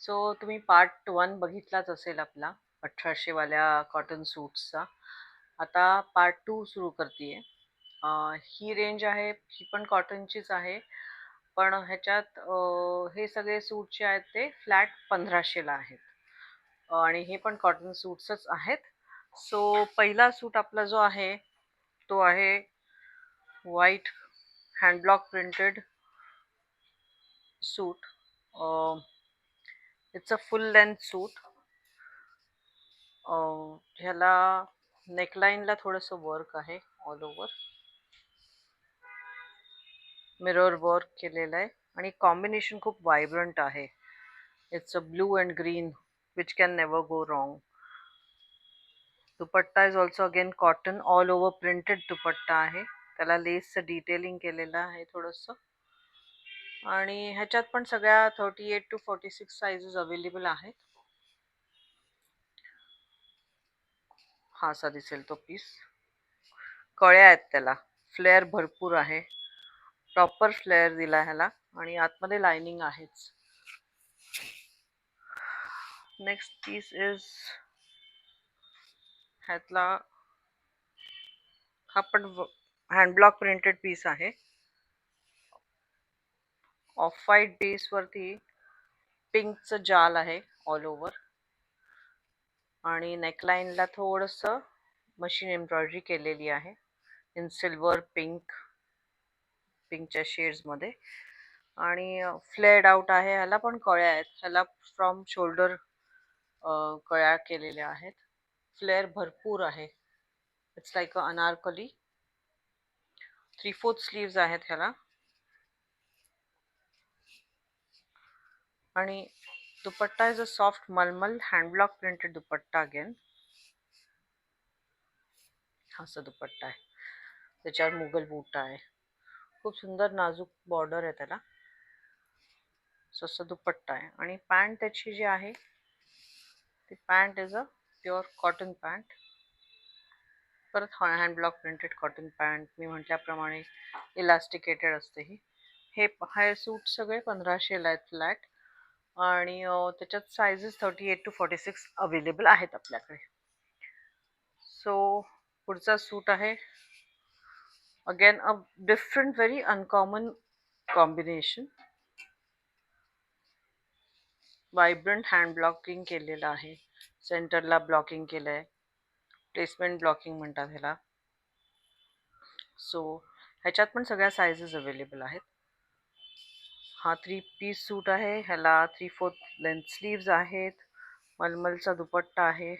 So तुम्ही part 1 बघितलाच असेल आपला 1800 वाल्या कॉटन सूट्सचा. आता पार्ट 2 सुरू करतीये. ही रेंज आहे, ही पण कॉटनचीच आहे, पण ह्याच्यात हे सगळे सूट जे आहेत ते फ्लॅट 1500 ला आहेत. आणि हे पण कॉटन सूट्सच आहेत. सो पहिला सूट आपला जो आहे तो आहे white handblock printed suit. It's a full length suit. ह्याला नेकलाइनला थोडंसं वर्क आहे ऑल ओव्हर. मिरर वर्क केलेलं आहे आणि कॉम्बिनेशन खूप वायब्रंट आहे. It's a blue and green which can never go wrong. Dupatta is also again cotton all over printed dupatta आहे. त्याला लेसचं डिटेलिंग केलेलं आहे थोडंसं. आणि ह्याच्यात पण सगळ्या 38 to 46 साइजेस अवेलेबल आहेत. हा असा दिसेल तो पीस. कळ्या आहेत त्याला, फ्लेअर भरपूर आहे, प्रॉपर फ्लेअर दिला ह्याला आणि आतमध्ये लाइनिंग आहेच. नेक्स्ट पीस इज ह्यातला हा पण हँडब्लॉक प्रिंटेड पीस आहे. ऑफ व्हाईट बेस वरती पिंकचं जाल आहे ऑल ओव्हर आणि नेकलाइनला थोडंसं मशीन एम्ब्रॉयडरी केलेली आहे इन सिल्वर पिंकच्या शेड्समध्ये. आणि फ्लेड आउट आहे. ह्याला पण कळ्या आहेत. ह्याला फ्रॉम शोल्डर कळ्या केलेल्या आहेत. फ्लेअर भरपूर आहे. It's like a Anarkali. 3/4 sleeves आहेत ह्याला. आणि दुपट्टा इज अ सॉफ्ट मलमल हँडब्लॉक प्रिंटेड दुपट्टा अगेन. हा असा दुपट्टा आहे, त्याच्यावर मुघल बूटा आहे. खूप सुंदर नाजूक बॉर्डर आहे त्याला. असं दुपट्टा आहे. आणि पॅन्ट त्याची जी आहे ती pant is a pure cotton pant. परत हँडब्लॉक प्रिंटेड कॉटन पॅन्ट. मी म्हटल्याप्रमाणे इलास्टिकेटेड असते ही. हे सूट सगळे 1500ला आहेत फ्लॅट. आणि त्याच्यात साइजेस 38 to 46 अवेलेबल आहेत आपल्याकडे. सो पुढचा सूट आहे again a different very uncommon combination. Vibrant hand blocking केलेलं आहे. सेंटरला ब्लॉकिंग केलं आहे. प्लेसमेंट ब्लॉकिंग म्हणतात ह्याला. सो ह्याच्यात पण सगळ्या साइजेस अवेलेबल आहेत. हा 3 पीस सूट आहे. ह्याला 3/4 लेंथ स्लीव्ज आहेत. मलमलचा दुपट्टा आहे.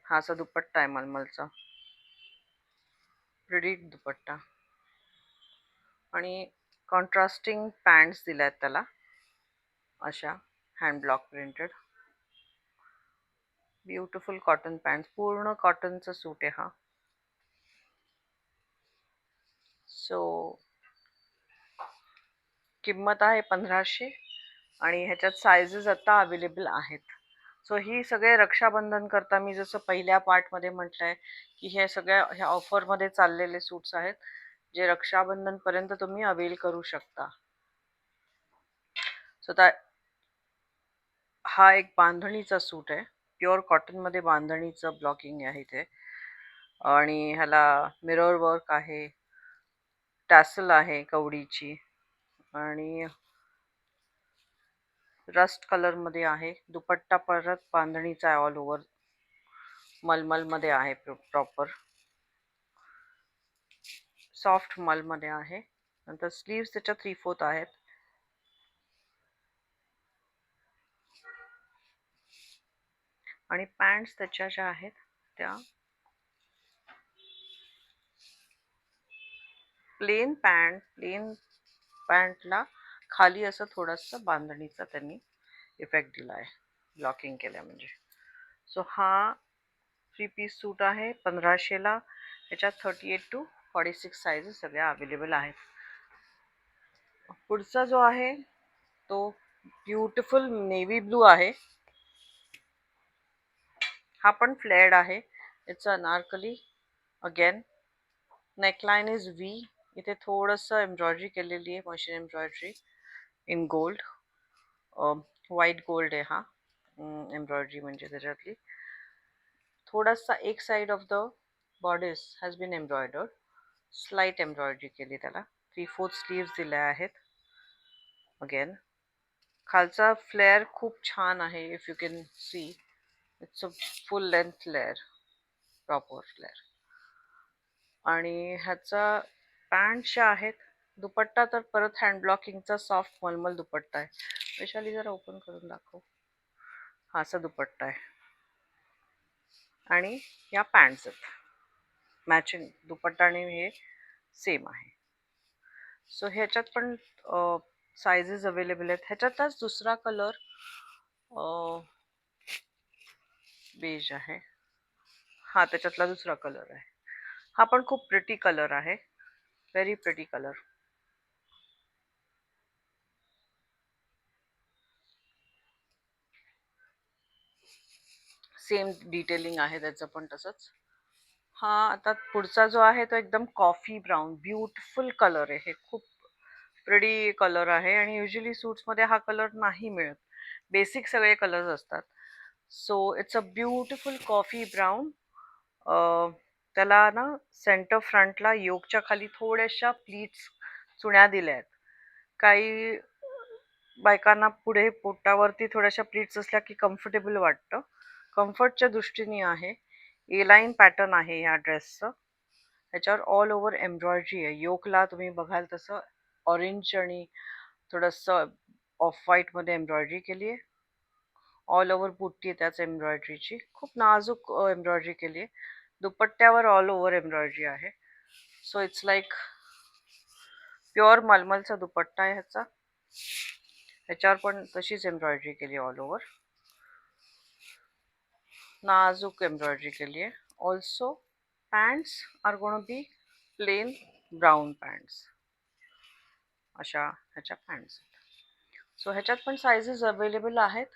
हा असा दुपट्टा आहे मलमलचा, प्रिटी दुपट्टा. आणि कॉन्ट्रास्टिंग पॅन्ट्स दिल्या आहेत त्याला अशा hand block printed. Beautiful cotton pant. पूर्ण कॉटनचा सूट आहे हा. सो किंमत आहे 1500 आणि ह्याच्यात साइजेस आता अवेलेबल आहेत. सो ही सगळे रक्षाबंधन करता, मी जसं पहिल्या पार्टमध्ये म्हटलंय की हे सगळ्या ह्या ऑफरमध्ये चाललेले सूट्स आहेत जे रक्षाबंधन पर्यंत तुम्ही अवेल करू शकता. सो हा एक बांधणीचा सूट आहे. प्युअर कॉटनमध्ये बांधणीचं ब्लॉकिंग आहे इथे. आणि ह्याला मिरर वर्क आहे, टॅसल आहे कवडीची, आणि रस्ट कलरमध्ये आहे. दुपट्टा परत बांधणीचा आहे ऑल ओव्हर. मलमलमध्ये आहे, प्रॉपर सॉफ्ट मलमध्ये आहे. नंतर स्लीव्स त्याच्या 3/4 आहेत. आणि पॅन्ट्स त्याच्या ज्या आहेत त्या प्लेन पॅन्टला खाली असं थोडंसं बांधणीचा त्यांनी इफेक्ट दिला आहे, ब्लॉकिंग केलं म्हणजे. सो हा 3 पीस सूट आहे 1500ला. त्याच्यात 38 to 46 साइजेस सगळ्या अवेलेबल आहेत. पुढचा जो आहे तो ब्युटिफुल नेव्ही ब्लू आहे. हा पण फ्लेअर्ड आहे. It's anarkali again. Neckline is V. इथे थोडंसं एम्ब्रॉयडरी केलेली आहे, machine embroidery in gold. White gold आहे हा एम्ब्रॉयडरी म्हणजे त्याच्यातली. थोडासा एक side of the bodice has been embroidered, slight embroidery केली त्याला. 3/4 स्लीव्स दिल्या आहेत. अगेन खालचा फ्लेअर खूप छान आहे. If you can see it's a full length layer, proper flare. आणि ह्याचा पॅन्ट ज्या आहेत, दुपट्टा तर परत हँड ब्लॉकिंगचा सॉफ्ट मलमल दुपट्टा आहे. वैशाली जरा ओपन करून दाखव. हा असा दुपट्टा आहे आणि या पॅन्ट्स आहेत मॅचिंग. दुपट्टा आणि हे सेम आहे. सो ह्याच्यात पण सायझेस अवेलेबल आहेत. ह्याच्यातच दुसरा कलर बेज आहे. हा त्याच्यातला दुसरा कलर आहे. हा पण खूप प्रिटी कलर आहे, very pretty colour. Same detailing आहे त्याचं पण तसंच. हा आता पुढचा जो आहे तो एकदम कॉफी ब्राऊन ब्युटिफुल कलर आहे. हे खूप प्रिटी कलर आहे आणि युजली सूट्समध्ये हा कलर नाही मिळत. बेसिक सगळे कलर्स असतात. So it's a beautiful coffee brown. त्याला ना सेंटर फ्रंटला योकच्या खाली थोड्याशा प्लीट्स चुण्या दिल्या आहेत. काही बायकांना पुढे पोटावरती थोड्याशा प्लीट्स असल्या की कम्फर्टेबल वाटतं. कम्फर्टच्या दृष्टीने आहे. ए लाईन पॅटर्न आहे या ड्रेसचं. ह्याच्यावर ऑल ओव्हर एम्ब्रॉयडरी आहे. योकला तुम्ही बघाल तसं ऑरेंज आणि थोडंसं ऑफ व्हाईटमध्ये एम्ब्रॉयडरी केली आहे. ऑल ओव्हर बुट्टी आहे त्याच एम्ब्रॉयडरीची. खूप नाजूक एम्ब्रॉयडरी केली आहे. दुपट्ट्यावर ऑल ओव्हर एम्ब्रॉयडरी आहे. सो इट्स लाईक प्युअर मलमलचा दुपट्टा आहे ह्याचा. ह्याच्यावर पण तशीच एम्ब्रॉयडरी केली ऑल ओव्हर. नाजूक एम्ब्रॉयडरी केली आहे. Also pants R gonna be plain brown pants. अशा ह्याच्या पॅन्ट्स. सो ह्याच्यात पण सायझेस अवेलेबल आहेत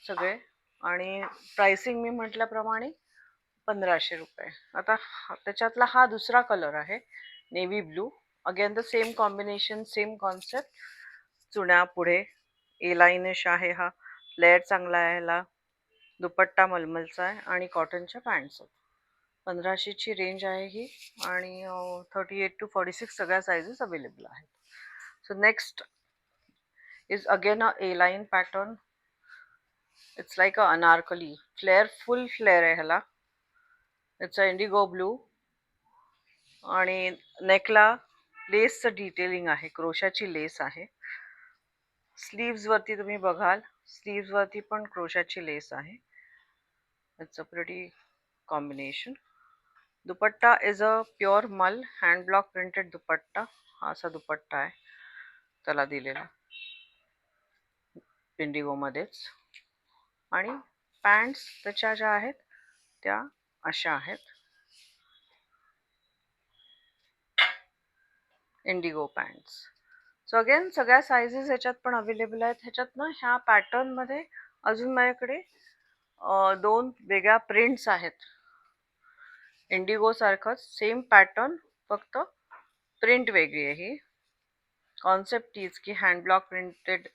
सगळे. आणि प्राइसिंग मी म्हटल्याप्रमाणे 1500 रुपये. आता त्याच्यातला हा दुसरा कलर आहे navy blue. Again the same combination, same concept. चुण्या पुढे ए लाईनिश आहे. हा लेअर चांगला आहे ह्याला. दुपट्टा मलमलचा आहे आणि कॉटनच्या पॅन्ट्स आहेत. 1500ची रेंज आहे ही. आणि 38 to 46 सगळ्या सायझेस अवेलेबल आहेत. So next is again a A line pattern. It's like a anarkali flare, full flare आहे ह्याला. इट्स अ इंडिगो ब्लू आणि नेकला लेसचं डिटेलिंग आहे, क्रोशाची लेस आहे. स्लीव्स वरती तुम्ही बघाल, स्लीव्स वरती पण क्रोशाची लेस आहे. It's a pretty combination. Dupatta is a pure मल हँड ब्लॉक प्रिंटेड दुपट्टा. हा असा दुपट्टा आहे त्याला दिलेला इंडिगो मध्येच. आणि पॅन्ट्स त्याच्या ज्या आहेत त्या अशा आहेत, इंडिगो पॅन्ट्स. सो अगेन सगळ्या सायझेस ह्याच्यात पण अवेलेबल आहेत. ह्याच्यात ना ह्या पॅटर्नमध्ये अजून माझ्याकडे 2 वेगळ्या प्रिंट्स आहेत. इंडिगो सारखंच सेम पॅटर्न, फक्त प्रिंट वेगळी आहे. ही कॉन्सेप्ट तीच की हँड ब्लॉक प्रिंटेड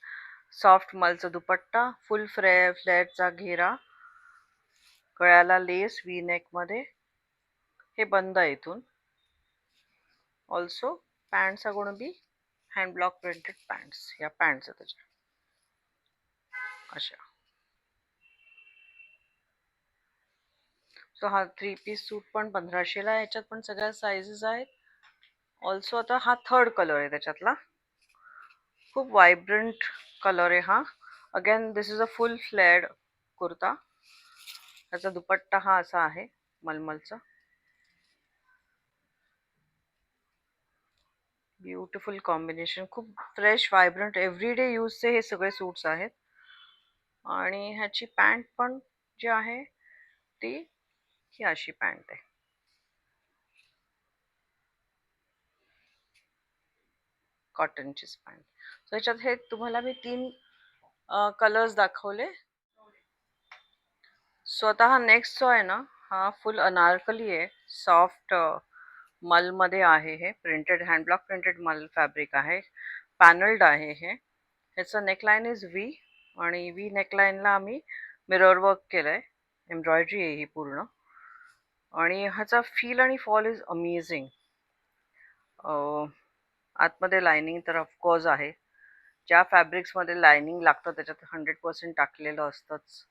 सॉफ्ट मलचा दुपट्टा, फुल फ्लेअरचा घेरा, गळ्याला लेस वी नेक मध्ये, हे बंद आहे इथून. Also pants are gonna be hand block printed pants. या पॅन्ट्स आहेत त्याच्या अशा. सो हा 3 पीस सूट पण 1500ला. याच्यात पण सगळ्या सायझेस आहेत. ऑल्सो आता हा थर्ड कलर आहे त्याच्यातला. खूप वायब्रंट कलर आहे हा. Again this is a full flared kurta. त्याचा दुपट्टा हा असा आहे मलमलचा. ब्युटिफुल कॉम्बिनेशन, खूप फ्रेश वायब्रंट एव्हरीडे यूजचे हे सगळे सूट्स आहेत. आणि ह्याची पॅन्ट पण जी आहे ती ही अशी पॅन्ट आहे, कॉटनचीच पॅन्ट. सो ह्याच्यात हे तुम्हाला मी 3 कलर्स दाखवले. सो आता हा नेक्स्ट जो आहे ना, हा फुल अनारकली आहे. सॉफ्ट मलमध्ये आहे. हे प्रिंटेड हँड ब्लॉक प्रिंटेड मल फॅब्रिक आहे. पॅनल्ड आहे हे. ह्याचं नेकलाईन इज व्ही आणि व्ही नेकलाईनला आम्ही मिरर वर्क केलंय. एम्ब्रॉयडरी आहे ही पूर्ण आणि ह्याचा फील आणि फॉल इज अमेझिंग. आतमध्ये लायनिंग तर ऑफकोर्स आहे. ज्या फॅब्रिक्समध्ये लायनिंग लागतं त्याच्यात 100% टाकलेलं असतंच.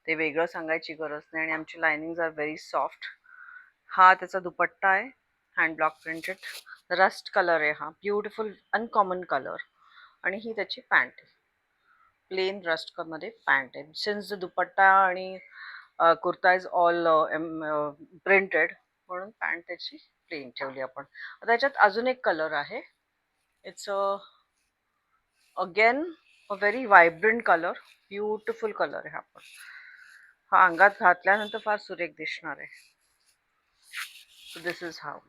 ते वेगळं सांगायची गरज नाही आणि आमची लायनिंग्स आर व्हेरी सॉफ्ट. हा त्याचा दुपट्टा आहे, hand block printed. Rust colour आहे हा, ब्युटिफुल अनकॉमन कलर. आणि ही त्याची पॅन्ट आहे, प्लेन रस्ट मध्ये पॅन्ट आहे. सिन्स दुपट्टा आणि कुर्ता इज ऑल प्रिंटेड म्हणून पॅन्ट त्याची प्लेन ठेवली आपण. आता याच्यात अजून एक कलर आहे. It's again a very vibrant colour, beautiful colour आहे हा पण. हा अंगात घातल्यानंतर फार सुरेख दिसणार आहे. So this is how.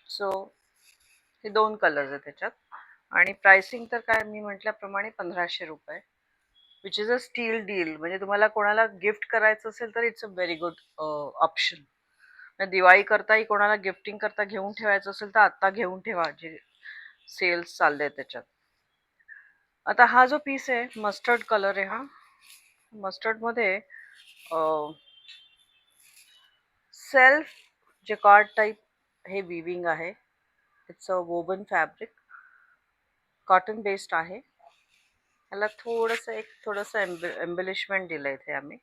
So हे 2 कलर्स आहेत त्याच्यात आणि प्राइसिंग तर काय मी म्हटल्याप्रमाणे 1500 रुपये, which is a steal deal. म्हणजे तुम्हाला कोणाला गिफ्ट करायचं असेल तर it's a very good option. Diwali करताही कोणाला गिफ्टिंग करता घेऊन ठेवायचं असेल तर आता घेऊन ठेवा, जे सेल्स चालले त्याच्यात. आता हा जो पीस आहे मस्टर्ड कलर आहे. हा मस्टर्ड मध्ये सेल्फ जेकॉर्ड टाइप हे विविंग आहे. It's a woven fabric, cotton based आहे. याला थोडंसं एम्बेलिशमेंट दिलंय इथे आम्ही.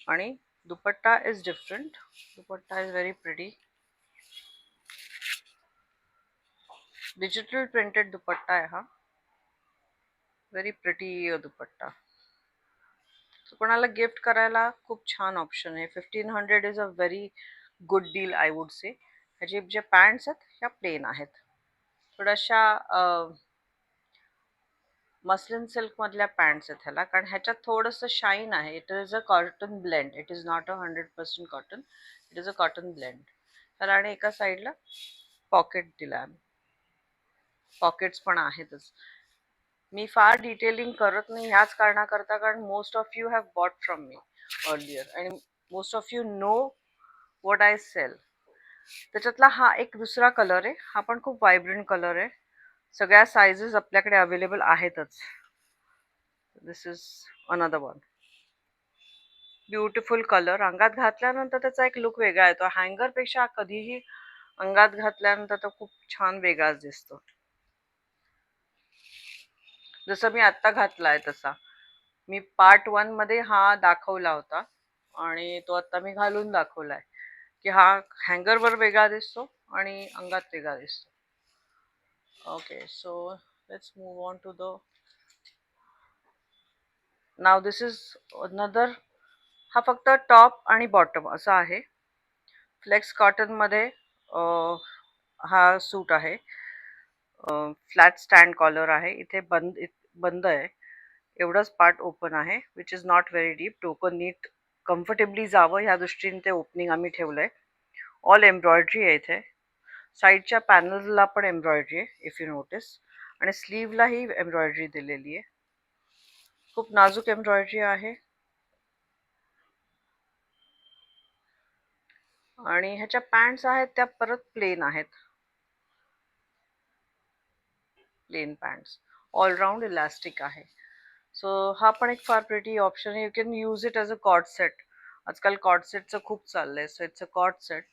आणि dupatta is different. Dupatta is very pretty, digital printed dupatta आहे हा. Very pretty dupatta. कोणाला गिफ्ट करायला खूप छान ऑप्शन आहे. 1500 is a very good deal I would say. ह्याचे जे पॅन्ट्स आहेत ह्या प्लेन आहेत, थोड्याशा मस्लिन सिल्क मधल्या पॅन्ट्स आहेत ह्याला, कारण ह्याच्यात थोडंसं शाईन आहे. It is a cotton blend, it is not a 100% cotton, it is a cotton blend. त्याला आणि एका साईडला पॉकेट दिला आम्ही, पॉकेट्स पण आहेतच. मी फार डिटेलिंग करत नाही ह्याच कारणाकरता, कारण most of you have bought from me earlier आणि most of you know what I sell. त्याच्यातला हा एक दुसरा कलर आहे, हा पण खूप व्हायब्रंट कलर आहे. सगळ्या साइजेस आपल्याकडे अवेलेबल आहेतच. This is another one, beautiful colour. अंगात घातल्यानंतर त्याचा एक लुक वेगळा येतो. हँगर पेक्षा कधीही अंगात घातल्यानंतर तो खूप छान वेगळाच दिसतो. जसं मी आत्ता घातलाय तसा. मी पार्ट 1 मध्ये हा दाखवला होता आणि तो आता मी घालून दाखवलाय की हा हँगरवर वेगळा दिसतो आणि अंगात वेगळा दिसतो. Okay, so let's move on to the नाव. This is another. हा फक्त टॉप आणि बॉटम असा आहे. फ्लेक्स कॉटन मध्ये हा सूट आहे. फ्लॅट स्टँड कॉलर आहे. इथे बंद आहे, एवढंच पार्ट ओपन आहे, which is not very deep. डोकं नीट कम्फर्टेबली जावं ह्या दृष्टीने ते ओपनिंग आम्ही ठेवलंय. ऑल एम्ब्रॉयडरी आहे इथे. साईडच्या पॅनलला पण एम्ब्रॉयडरी आहे इफ यू नोटिस, आणि स्लीवलाही एम्ब्रॉयडरी दिलेली आहे. खूप नाजूक एम्ब्रॉयडरी आहे. आणि ह्याच्या पॅन्ट्स आहेत त्या परत प्लेन आहेत, प्लेन पॅन्ट्स. ऑलराऊंड इलास्टिक आहे. सो हा पण एक फार प्रिटी ऑप्शन आहे. You can use it as a coord set. आजकाल कॉट सेटचं खूप चाललंय. So it's a coord set.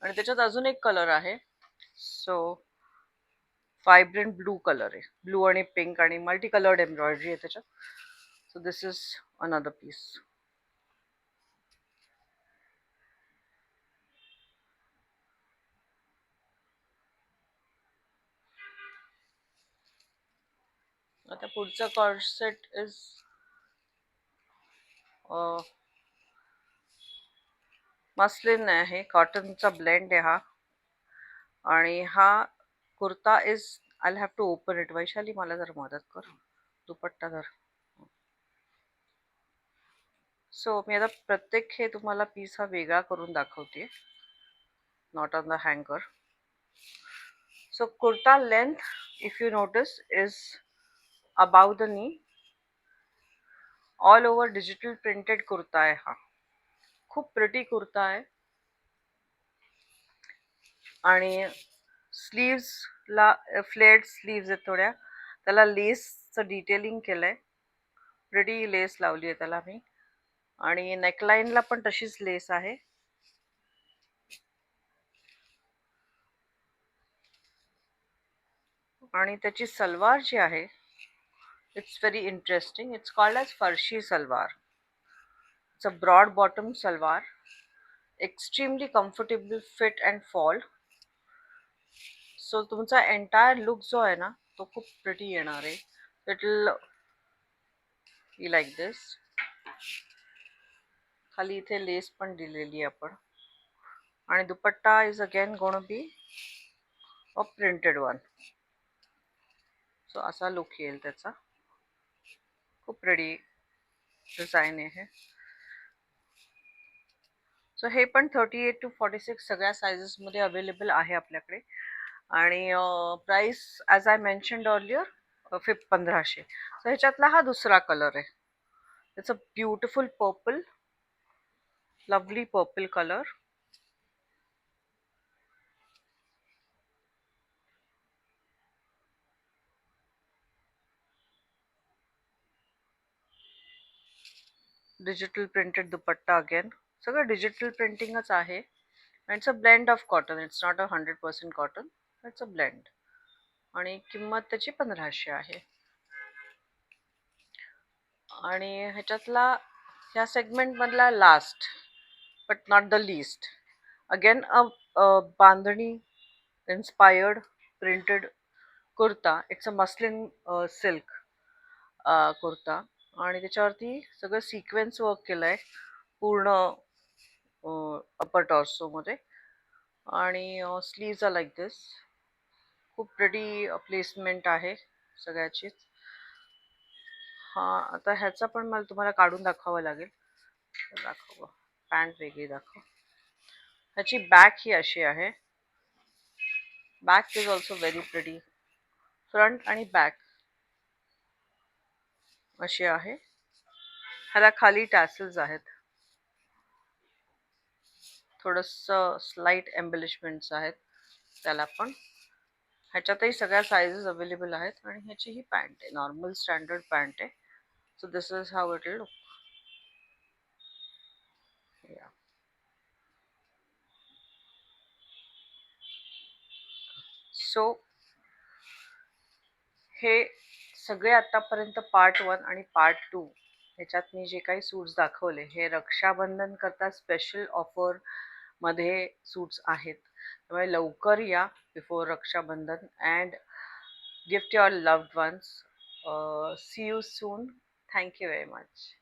आणि त्याच्यात अजून एक कलर आहे. सो व्हायब्रंट ब्लू कलर आहे, ब्लू आणि पिंक आणि मल्टी कलर्ड एम्ब्रॉयडरी आहे त्याच्यात. So this is another piece. आता पुढचा कॉट सेट इज मस्लिन आहे, कॉटनचा ब्लेंड आहे हा. आणि हा kurta is, I have to open it. Vaishali मला जर मदत कर, दुपट्टा धर. सो मी आता प्रत्येक हे तुम्हाला पीस हा वेगळा करून दाखवते, नॉट ऑन द हँगर. So kurta length if you notice is about the knee. All over digital printed kurta आहे हा. खूप प्रिटी कुर्ता आहे. आणि स्लीव्सला फ्लेड स्लीव्स आहेत थोड्या, त्याला लेसचं डिटेलिंग केलंय, प्रिटी लेस लावली आहे त्याला मी. आणि नेकलाईनला पण तशीच लेस आहे. आणि त्याची सलवार जी आहे, it's very interesting. It's called as farshi salwar. It's a broad bottom salwar, extremely comfortable fit and fall. So तुमचा एंटायर लुक जो आहे ना, तो खूप प्रिटी येणार आहे. It will be like this. खाली इथे लेस पण दिलेली आहे आपण. आणि dupatta is again gonna be a printed one. So असा लुक येईल त्याचा. खूप रेडी डिझाईन आहे. सो हे पण 38 to 46 सगळ्या सायझेसमध्ये अवेलेबल आहे आपल्याकडे. आणि price as I mentioned earlier 1500. So ह्याच्यातला हा दुसरा कलर आहे. It's a beautiful purple, lovely purple colour. Digital printed dupatta again. सगळं डिजिटल प्रिंटिंगच आहे. It's a blend of cotton. It's not a 100% cotton, it's a blend. आणि किंमत त्याची 1500 आहे. आणि ह्याच्यातला ह्या सेगमेंटमधला last but not the least, again bandhani inspired printed kurta. It's a muslin silk kurta. आणि त्याच्यावरती सगळं सिक्वेन्स वर्क केलं आहे पूर्ण अपर टॉर्सोमध्ये. आणि स्लीव्ज आर लाईक दिस. खूप प्रिटी प्लेसमेंट आहे सगळ्याचीच. हां, आता ह्याचा पण मला तुम्हाला काढून दाखवावं लागेल. दाखव, पॅन्ट वेगळी दाखव. ह्याची बॅक ही अशी आहे. Back is also very pretty. Front आणि बॅक अशी आहे. ह्याला खाली टॅसल्स आहेत. थोडंसं स्लाइट एम्बेलिशमेंट्स आहेत त्याला पण. ह्याच्यातही सगळ्या साइजेस अवेलेबल आहेत. आणि ह्याची ही पॅन्ट आहे, नॉर्मल स्टँडर्ड पॅन्ट आहे. So this is how it will look. So हे सगळे आतापर्यंत पार्ट 1 आणि पार्ट 2 ह्याच्यात मी जे काही सूट्स दाखवले, हे रक्षाबंधन करता स्पेशल ऑफर मध्ये सूट्स आहेत. त्यामुळे लवकर या before Rakshabandhan and gift your loved ones. See you soon. Thank you very much.